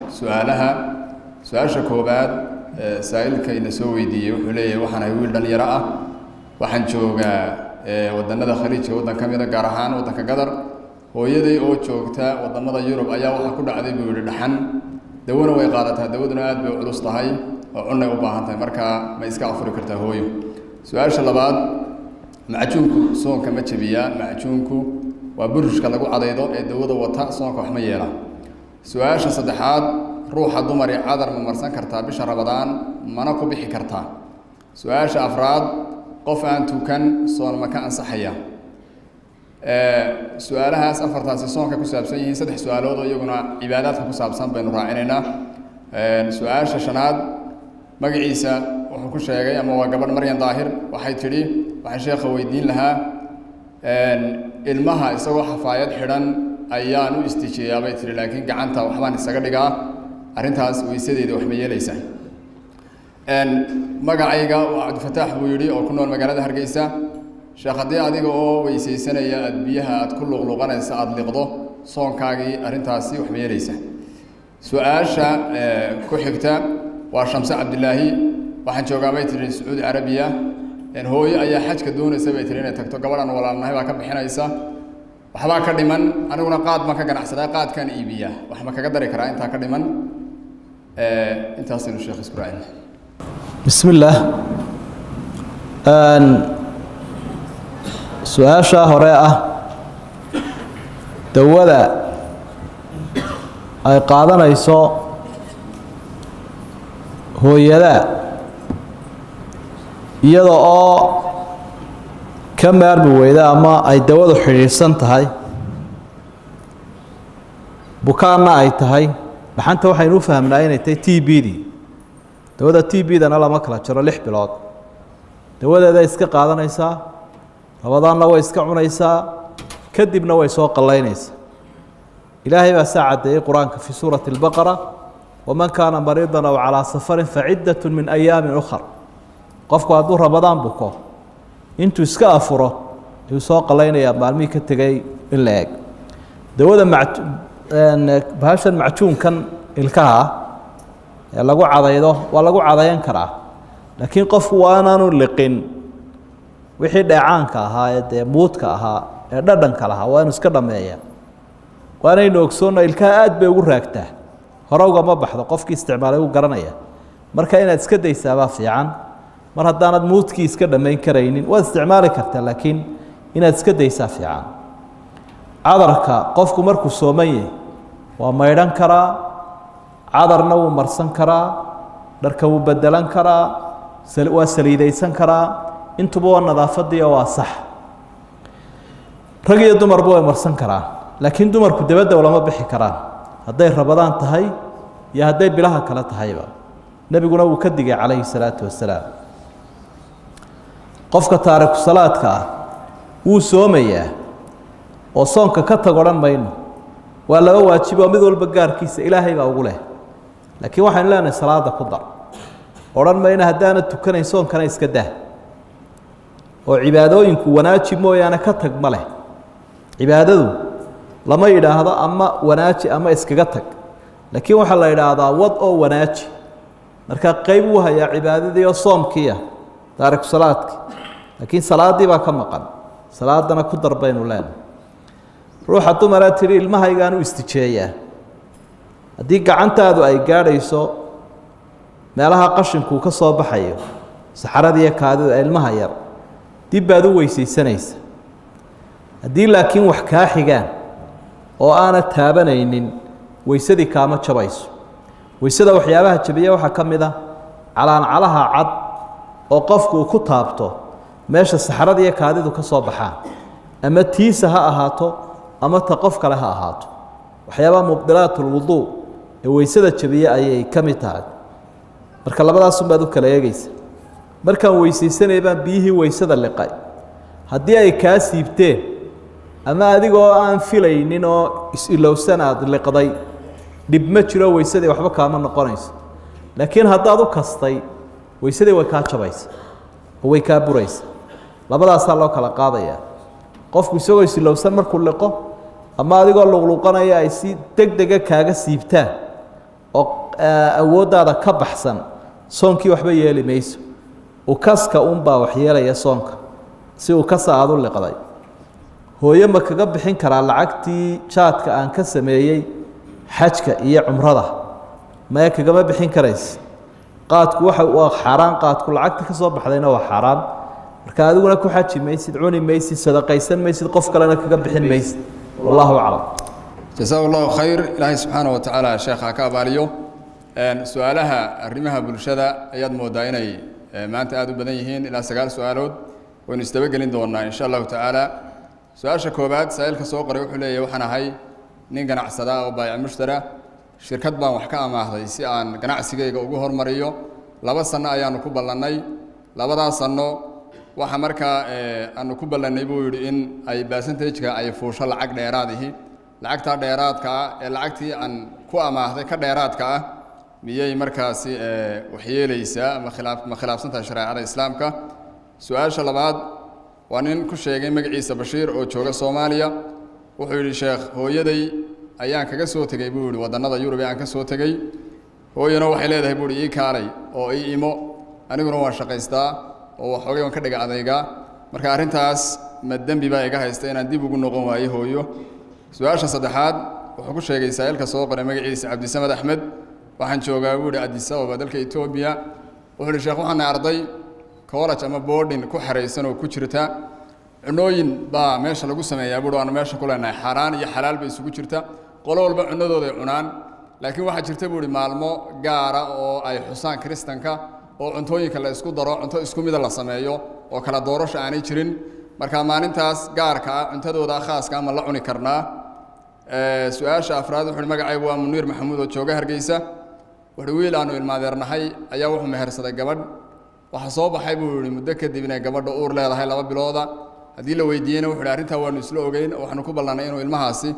سؤالها سؤال شكوبات سائل كي نسوي دي وحليه وحنا يقول دل يرى وحن شوقا ودنا ذا خليج ودنا كمية جارهان ودنا كقدر ويدي أو شوقتا ودنا ذا يوروب أيا وحنا كل عذيب يقول دحن دورنا ويقالتها دورنا أد بعروستها هاي وعنا وباهنتها مركا ما يسقع فريقته هوي سؤال شلبات معجونكو صون كما تبيا معجونكو وبرج كلاجو عضيضو الدودة وطاء صون كحميرة سؤال صدحات روح الضمر عذر ممرسان كرتا بش رمضان مناكو بحي كرتا سؤال أفراد قف أنتو كان صون مكان صحية سؤالها سفر تاسي صون كسابسين صدح سؤالات يقولون عبادات كسابسان بين راعينا سؤال شناد مقعيسة وحكو شيء أما وقبل مريم ظاهر وحي تري وحي شيخ ويدين لها المها يسوى حفايد حران أيانو استيشيا بيتري لكن قعنتها وحبان السقرقة أرنتاس ويسيدي وحمية ليس مقعيقا وعبد فتاح بويري أو كنون مقالة هرقيسة شيخ دي أديقا ويسيسانا يا أدبيها أدكل غلوغانا يساعد لقضو صون كاقي أرنتاسي وحمية ليس سؤال كحكتا وشمس عبد الله waxaan joogaa baytiri Saudi Arabia hooyo ayaa xajka doonaysa baytiri inay tagto gabadhan walaalnahay baa ka bixinaysa waxba ka dhiman aniguna qaad ma ka ganacsadaa qaadkan iibiya wax ma kaga dari karaa inta ka dhiman intaas inuu sheekh isku raacin bismillah su'aasha hore ah dawada ay qaadanayso hooyada iyada oo ka maarmi weyda ama ay dawadu xiriirsan tahay bukaanna ay tahay dhaxanta waxaynu u fahmnaa inay tahay TBD dawada TBD-dana lama kala jiro 6 bilood dawadeeda iska qaadanaysaa rabadaanna way iska cunaysaa kadibna way soo qalaynaysaa ilaahay baa saacadeeyay quraanka fi suurati al-baqara ومن كان مريضا أو على سفر فعدة من أيام أخرى قفكو هذو رمضان بكو انتو اسكا أفره يسوق لينا يا مالمي كتغي إلا يك دوادا بهاشا معتون كان الكها لقو عضيضه ولقو عضيان كرا لكن قفكو وانا نلقين وحي دعانك ها موتك ها دردنك لها وانا اسكا دمية وانا ينوكسونا الكها آد بيقول راكته هروغا ما بحث قفكي استعماله وقرنيا marka inaad iska daysaaba fiican mar hadaanad moodkii iska dhameyn kareynin waa isticmaali kartaa laakiin inaad iska daysaa fiican cadarka qofku markuu soomaye waa maydhan karaa cadarna wuu marsan karaa dharka wuu bedelan karaa waa saliidaysan karaa intuba waa nadaafadii waa sax rag iyo dumarba way marsan karaan laakiin dumarku dabada lama bixi karaan hadday rabadaan tahay iyo hadday bilaha kala tahayba nabiguna uu ka digay calayhi salaatu wasalaam qofka taariku salaadka uu soomaya oo soonka ka tagoran mayno waa laba waajibo mid walba gaarkiisa ilaahay baa ugu leh laakiin waxaan leenahay salaada ku dar oran mayna hadaana tukanayn soonkana iska daa oo cibaadooyinku wanaaji mooyaane ka tag ma leh cibaadadu lama yiraahdo ama wanaaji ama iskaga tag laakiin waxa la yiraahdaa wad oo wanaaji marka qayb uu haya cibaadadii oo soomkiya taariku salaadki laakiin salaadii baa ka maqan salaadana ku darbaynu leen ruuxa dumara tiri ilmahaygaan u istijeeyaa haddii gacantaadu ay gaadhayso meelaha qashinku ka soo baxayo saxaradiiyo kaadida ilmaha yar dib baad u weysaysanaysa haddii laakiin wax kaa xigaan oo aana taabanaynin weysadii kaama jabayso weysada waxyaabaha jabiya waxa kamid ah calaha cad oo qofku ku taabto meesha saxarada iyo kaadidu ka soo baxaan ama tiisa ha ahaato ama ta qof kale ha ahaato waxyaabaha mubdilaatul wudu ee weysada jabiya ayay kamid tahay marka labadaas baad u kala eegaysa markaan weysaysanay baan biyihii weysada liqay haddii ay kaa siibteen ama adigoo aan filaynin oo is-ilowsanaad liqday dhib ma jiro weysadii waxba kaama noqonayso laakiin haddaad u kastay weysadii way kaa jabaysa oo way kaa buraysa labadaasaa loo kala qaadayaa qofku isagoo is-ilowsan markuu liqo ama adigoo luqluqanaya ay si degdega kaaga siibtaan oo awooddaada ka baxsan soonkii waxba yeeli mayso ukaska unbaa wax yeelaya soonka si uu kasa aad u liqday hooyo ma kaga bixin karaa lacagtii jaadka aan ka sameeyey xajka iyo cumrada ma kagama bixin karaysa qaadku waxa uu xaraan qaadku lacagta ka soo baxdayna waa xaraan marka adiguna ku xaji maysid cuni maysid sadaqaysan maysid qof kalena kaga bixin maysid wallahu a'lam جزاه الله خير إلهي سبحانه وتعالى شيخ كاباليو سؤالها الرمها بالشدة أياد مودايني ما أنت أدو بدنيهين إلى سجال سؤالود ونستبقلين دورنا إن شاء الله تعالى سؤال شكوبات سائل كسوق ريوح لي وحنا هاي نين عصدا وبايع مشترى شركات بان وحكا ما هذا يسيان قناع سيجي وجوهر مريو لبسنا أيان كوبلاني لبدا صنو وحمركا أن كوبلاني بيقول إن أي باسنتج أي فوشل عقد إراده lacagta dheeraadka ee lacagtii aan ku amaahday ka dheeraadka miyay markaasi waxyeelaysa ma khilaafsanta shariicada islaamka su'aasha labaad waa nin ku sheegay magaciisa Bashiir oo jooga Soomaaliya wuxuu yiri sheekh hooyaday ayaan kaga soo tagay buu yiri wadannada Yurub aan ka soo tagay hooyana waxay leedahay buu ii kaalay oo ii imo aniguna waan shaqaystaa oo waxoogay waan ka dhiga adayga marka arintaas ma dambi baa iga haystay inaan dib ugu noqon waayo hooyo su-aasha saddexaad wuxuu ku sheegay saa'ilka soo qoray magaciisa Cabdisamad Axmed waxaan joogaa buuri Addis Ababa dalka Itoobiya wuxuu yiri sheekh waxaan arday college ama boarding ku xareysan oo ku jirta cunooyin baa meesha lagu sameeyaa buuri aan meesha ku leenahay xaraan iyo xalaal bay isugu jirta qolo walba cunadooda ay cunaan laakiin waxa jirta buuri maalmo gaara oo ay xusaan kristanka oo cuntooyinka la isku daro cunto isku mid la sameeyo oo kala doorasho aanay jirin marka maalintaas gaarka cuntadooda khaaska ama la cuni karnaa su'aasha afraad wuxuu magacaygu waa Muniir Maxamuud oo jooga Hargeysa wuxuu wiil aanu ilmaadeernahay ayaa wuxuu mehersaday gabadh waxa soo baxay buu yiri muddo kadib inay gabadha uur leedahay 2 bilooda hadii la weydiiyay wuxuu arinta waanu isla ogeyn waxaanu ku ballanay inuu ilmahaasi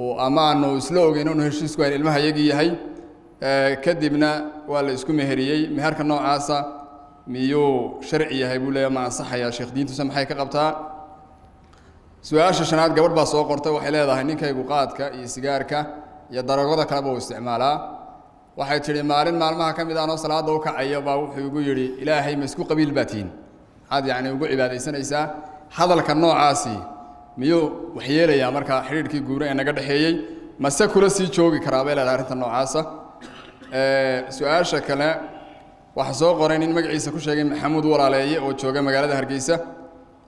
oo amaano isla ogeyn inuu heshiisku ay ilmaha yagi yahay kadibna waa la isku meheriyay meherka noocaasa miyuu sharci yahay buu leeyahay ma ansaxaya sheekh diintu maxay ka qabtaa su'aasha shanaad gabadh baa soo qortay waxay leedahay ninkaygu qaadka iyo sigaarka iyo daragada kale buu isticmaalaa waxay tiri maalin maalmaha kamid ah oo salaada u kacaya baa wuxuu igu yiri ilaahay ma isku qabiil baatiin had yaani ugu cibaadeysanaysaa hadalka noocaasi miyuu waxyeelaya marka xiriirkii guur ee naga dhaxeeyay mase kula sii joogi karaa baa leedahay arinta noocaasa su'aasha kale waxa soo qoray nin magaciisa ku sheegay Maxamuud Walaaleeye oo jooga magaalada Hargeysa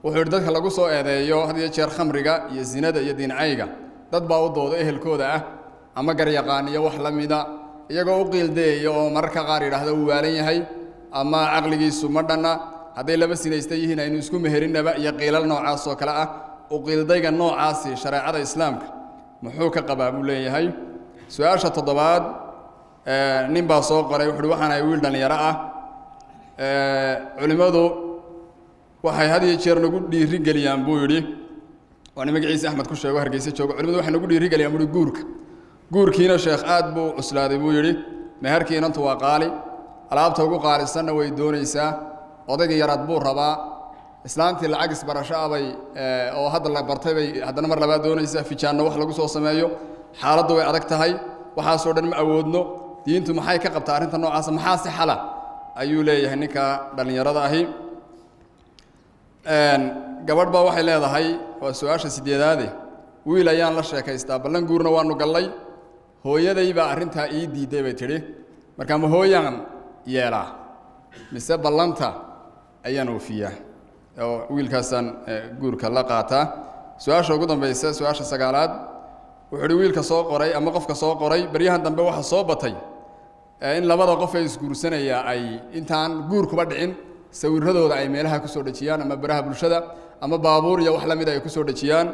wuxuu dadka lagu soo eedeeyo hadiye jeer khamriga iyo zinada iyo diincayga dad baa u dooda ehelkooda ah ama gar yaqaan iyo wax la mida iyagoo u qiildeeyo oo marka qaar yiraahdo uu waalan yahay ama aqligiisu ma dhana haday laba sinaystay yihiin aynu isku meherinaba iyo qiilal noocaas oo kala ah u qiildayga noocaasi shariicada islaamka muxuu ka qabaa buu leeyahay su'aasha toddobaad nin baa soo qoray wuxuu waxaan ay wiil dhalinyaro ah culimadu waxay hadiye jeer nagu dhiiri galiyaan buu yiri waa magaciisa Axmed ku sheego Hargeysa joogo culimadu waxay nagu dhiiri galiyaan buu guurkiina sheekh aad buu cuslaaday buu yiri meherkiina intu waa qaali alaabta ugu qaalisanna way doonaysaa odayga yaraad buu rabaa islaantii lacag isbarasho abay oo hadda la bartay bay haddana mar labaad doonaysaa fijaanno wax lagu soo sameeyo xaaladdu way adag tahay waxa soo dhan ma awoodno diintu maxay ka qabtaa arinta noocaas maxaa si xala ayuu leeyahay ninka dhalinyarada ahi gabadh baa waxay leedahay waa su'aasha sideedaad wiil ayaan la sheekaystaa ballan guurna waanu gallay hooyaday baa arinta ii diiday bay tiri marka ma hooyaan yeelaa mise ballanta ayaan oofiyaa oo wiilkaasan guurka la qaataa su'aasha ugu dambaysa su'aasha sagaalaad wuxuu wiilka soo qoray ama qofka soo qoray bariyahan dambe waxa soo batay in labada qof ay isguursanaya ay intaan guur kuba dhicin sawiradooda ay meelaha ku soo dhajiyaan ama baraha bulshada ama baabuur iyo wax la mid ay ku soo dhajiyaan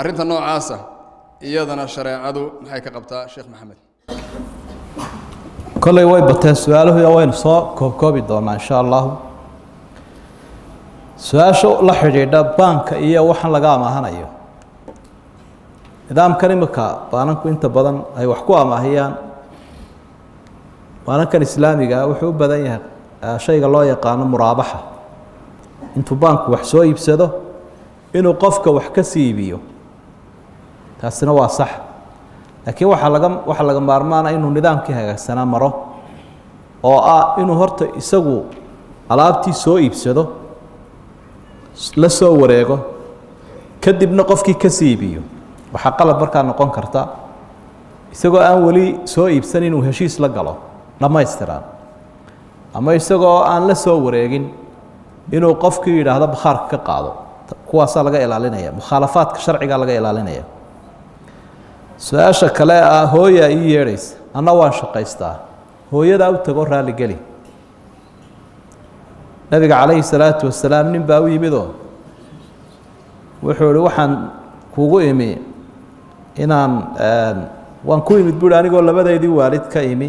arinta noocaasa iyadana shariicadu maxay ka qabtaa Sheekh Maxamed kolay way bateen su'aaluhu waynu soo koobkoobi doonaa insha Allah su'aasha la xiriirta banka iyo waxan laga amaahanayo nidaamkan imika baananku inta badan ay wax ku amaahiyaan baanankan islaamiga wuxuu u badan yahay shayga loo yaqaan muraabaxa intuu banku wax soo iibsado inuu qofka wax ka siibiyo taasina waa sax laakiin waxa laga maarmaana inuu nidaamkii hagaagsanaa maro oo ah inuu horta isagu alaabtii soo iibsado la soo wareego kadibna qofkii ka siibiyo waxa qalad markaa noqon karta isagoo aan wali soo iibsan inuu heshiis la galo dhamaystiran ama isagoo aan la soo wareegin inuu qofkii yiraahdo bakhaarka ka qaado kuwaasa laga ilaalinaya mukhaalafaadka sharciga laga ilaalinaya su-aasha kale ah hooya ii yeedhaysa anna waan shaqaystaa hooyadaa u tago raali geli nabiga calayhi salaatu wasalaam nin baa u yimidoo wuxuu ihi waxaan kugu imi inaan waan ku imid buuhi anigoo labadeydii waalid ka imi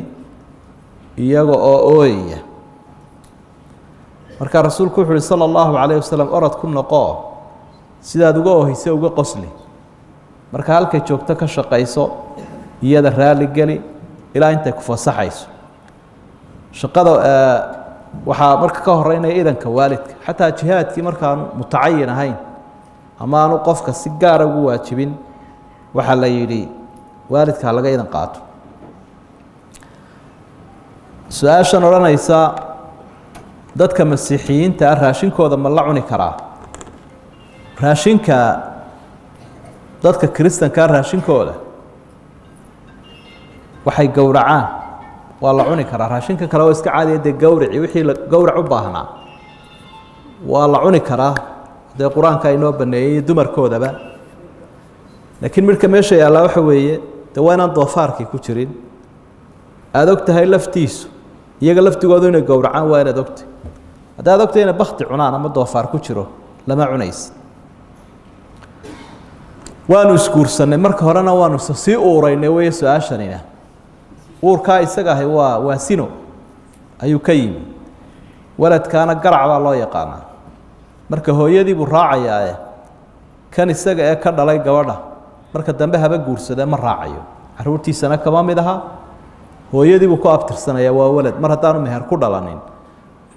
iyaga oo ooyaya markaa rasuulku wuxuu uhi sala allahu calayh wasalam orod ku noqoo sidaad uga oohayse uga qosli marka halkay joogto ka shaqayso iyada raali geli ilaa intay ku fasaxayso shaqada waxaa marka ka horeynaya idanka waalidka xataa jihaadkii markaanu mutacayin ahayn ama aanu qofka si gaara ugu waajibin waxaa la yidhi waalidka laga idan qaato su-aashan odhanaysa dadka masiixiyiinta ah raashinkooda ma la cuni karaa raashinka dadka kiristankaa raashinkooda waxay gowracaan waa la cuni karaa raashinka kale oo iska caadiya dee gowrici wixii gowrac u baahnaa waa la cuni karaa dee qur-aanka inoo baneeyey dumarkoodaba laakiin midka meesha yaallaa waxa weeye dee waa inaan doofaarkii ku jirin aada og tahay laftiisu iyaga laftigoodu inay gowracaan waa inaad ogtahay haddaad ogtahay inay bakti cunaan ama doofaar ku jiro lama cunaysa waanu isguursanay marka horena waanu sii uuraynay wey su-aashanina uurkaa isaga ahay waa sino ayuu ka yimi waladkaana garac baa loo yaqaanaa marka hooyadii buu raacayaae kan isaga ee ka dhalay gabadha marka dambe haba guursadee ma raacayo caruurtiisana kama mid aha hooyadii buu ku abtirsanaya waa walad mar haddaanu meher ku dhalanin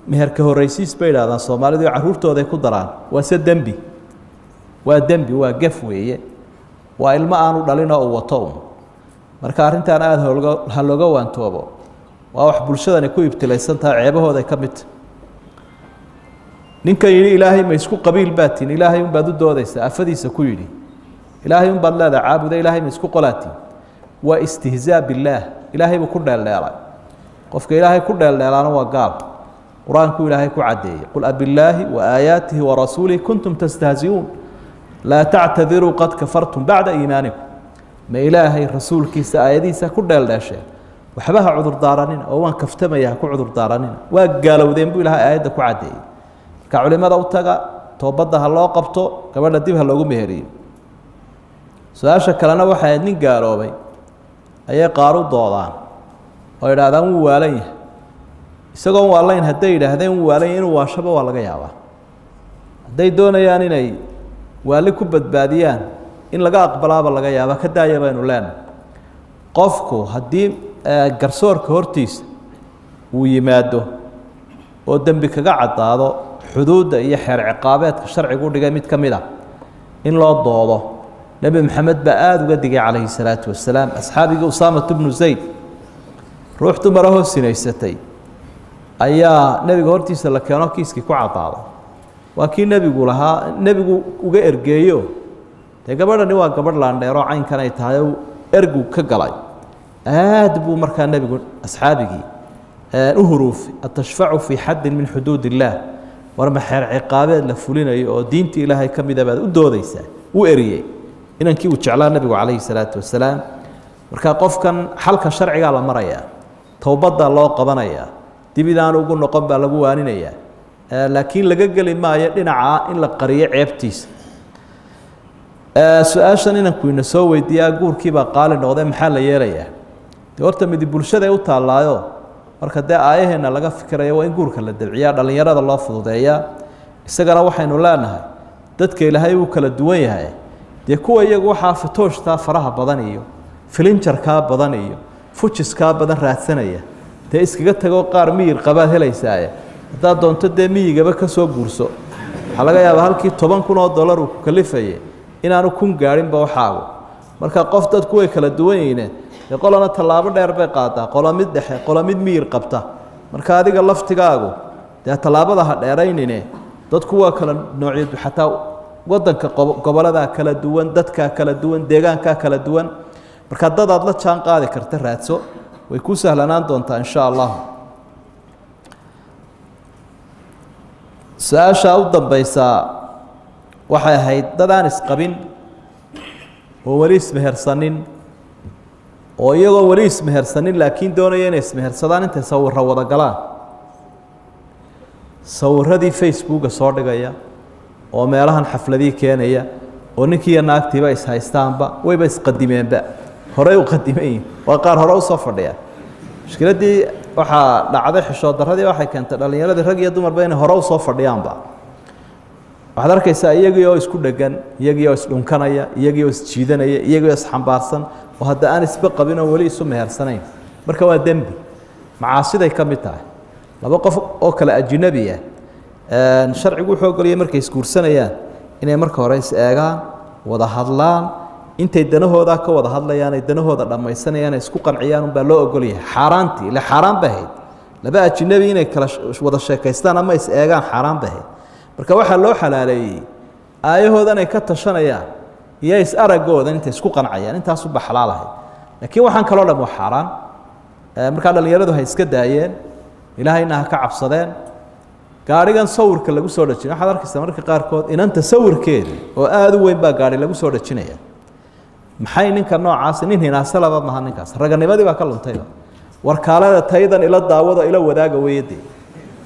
meherka horraysiis bay idhahdaan soomaalidu caruurtooday ku daraan waa se dembi waa dembi waa gef weeye waa ilmo aanu dhalinoo uu wato un marka arrintan aada ha looga waantoobo waa wax bulshadani ku ibtilaysan tahay ceebahooday ka midta ninkan yidhi ilaahay ma isku qabiil baatiin ilaahay unbaad u doodaysaa afadiisa ku yidhi ilaahay unbaad leedaha caabuda ilaahay ma isku qolaatiin waa istihzaa billaah ilaahay buu ku dheeldheelay qofka ilaahay ku dheeldheelaana waa gaal qur-aanku ilaahay ku caddeeyey qul abillaahi wa aayaatihi wa rasuulihi kuntum tastahzi'uun laa tactadiruu qad kafartum bacda iimaanikum ma ilaahay rasuulkiisa aayadihiisa ku dheeldheesheen waxba ha cudurdaaranina oo waan kaftamaya ha ku cudurdaaranina waa gaalowdeen buu ilaahay aayadda ku caddeeyey marka culimada u taga toobadda ha loo qabto gabadha dib ha loogu meheriyo su-aasha kalena waxay ahayd nin gaaloobay ayay qaar u doodaan oo idhaahdaan wuu waalan yahay isagoon waalayn hadday yidhaahdeen wuu waalan yahay inuu waashaba waa laga yaabaa hadday doonayaan inay waali ku badbaadiyaan in laga aqbalaaba laga yaaba ka daaya baynu leenahay qofku haddii garsoorka hortiisa uu yimaado oo dembi kaga caddaado xuduudda iyo xeer ciqaabeedka sharcigu u dhigay mid ka mid a in loo doodo nebi maxamed baa aada uga digay calayhi salaatu wasalaam asxaabigii usaamat bnu zayd ruux dumarahoo sinaysatay ayaa nebiga hortiisa la keeno kiiskii ku caddaaday waa kii nebigu lahaa nebigu uga ergeeyo dee gabadhani waa gabadh laandheero caynkan ay tahay oo ergu ka galay aad buu markaa nebigu asxaabigii u huruufay atashfacu fii xaddin min xuduud illaah war ma xeer ciqaabeed la fulinayo oo diintii ilaahay ka mida baad u doodaysaa u eriyey inankii uu jeclaa nebigu calayhi salaatu wasalaam marka qofkan xalka sharcigaa la marayaa towbaddaa loo qabanayaa dib idaan ugu noqon baa lagu waaninayaa laakiin laga geli maayo dhinacaa in la qariyo ceebtiisa su-aashan inanku ina soo weydiiyaa guurkiibaa qaali noqdee maxaa la yeelayaa dee horta midi bulshaday u taallaayo marka dee aayaheenna laga fikirayo waa in guurka la dabciyaa dhallinyarada loo fududeeyaa isagana waxaynu leenahay dadka ilaahay wuu kala duwan yahay dee kuwa iyagu waxaa fatooshtaa faraha badan iyo filinjarkaa badan iyo fujiskaa badan raadsanaya dee iskaga tagoo qaar miyir qabaad helaysaaye haddaad doonto dee miyigaba ka soo guurso waxaa laga yaabaa halkii $10,000 uu ku kalifayay inaanu kun gaadhinba waxaagu marka qof dadku way kala duwan yihiin qolana tallaabo dheer bay qaadaa qola mid dhexe qola mid miyir qabta marka adiga laftigaagu dee tallaabada ha dheeraynine dadku waa kala noocyad xataa wadanka gobolada kala duwan dadka kala duwan deegaanka kala duwan marka dad aad la jaan qaadi karta raadso way ku sahlanaan doontaa insha Allah saasha u dambaysa waxay ahayd dad aan isqabin oo wali ismehersanin oo iyagoo wali ismehersanin laakiin doonaya inay ismehersadaan intay sawirro wada galaan sawirradii facebooka soo dhigaya oo meelahan xafladii keenaya oo ninkii naagtiiba is haystaanba wayba isqadimeenba horey u qadimayn waa qaar hore u soo fadhiya mushkiladii waxaa dhacday xishood darradii waxay keentay dhalinyaradii rag iyo dumarba inay hore u soo fadhiyaanba waxaad arkaysaa iyagii oo isku dhegan iyagii oo isdhunkanaya iyagii oo isjiidanaya iyagii oo isxambaarsan oo hadda aan isba qabin oo wali isu mehersanayn marka waa dembi macaasiday ka mid tahay laba qof oo kale ajnabi ah sharcigu wuxuu ogoliyay markay isguursanayaan inay marka hore is eegaan wada hadlaan intay danahooda ka wada hadlayaan ay danahooda dhamaysanayaan isku qanciyaan baa loo ogoliyay xaaraantii la xaraan bahayd laba ajnabi inay kala wada sheekaystaan ama is eegaan xaraan bahayd marka waxa loo xalaaleeyay aayahoodan ay ka tashanayaan iyo is aragooda intay isku qancayaan intaas u baxlaalahay laakiin waxaan kala dhamo xaraan marka dhalinyaradu hay iska daayeen ilaahayna ha ka cabsadeen gaarigan sawirka lagu soo dhajin waxaad arkaysaa marka qaarkood inanta sawirkeeda oo aad u weyn baa gaari lagu soo dhajinaya maxay ninka noocaas nin hinaasalaba ma ninkaas raganimadii baa ka luntay warkaalada taydan ila daawada ila wadaaga weeyadii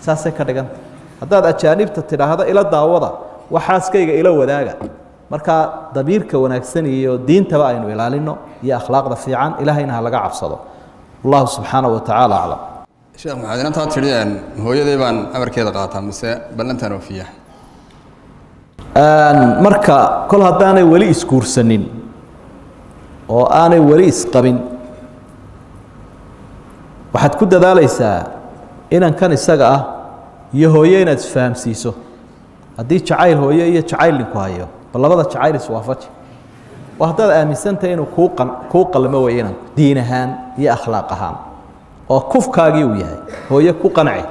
saasay ka dhiganta haddaad ajaanibta tidhaahdo ila daawada waxaaskayga ila wadaaga marka dabiirka wanaagsan iyo diintaba aynu ilaalino iyo akhlaaqda fiican ilaahayna ha laga cabsado wallahu subxaanahu wa tacaala aclam sheekh maxamed inta tiriyaan hooyaday baan amarkeeda qaataa mise ballantan oofiya marka kol haddaanay wali isguursanin oo aanay wali isqabin waxaad ku dadaalaysaa inankan isaga ah iyo hooyo inaad isfahamsiiso haddii jacayl hooyo iyo jacayl ninku hayo bal labada jacayl iswaafaji waa haddaad aaminsantahay inuu kuu qalmo weeye inanku diin ahaan iyo akhlaaq ahaan oo kufkaagii uu yahay hooyo ku qanci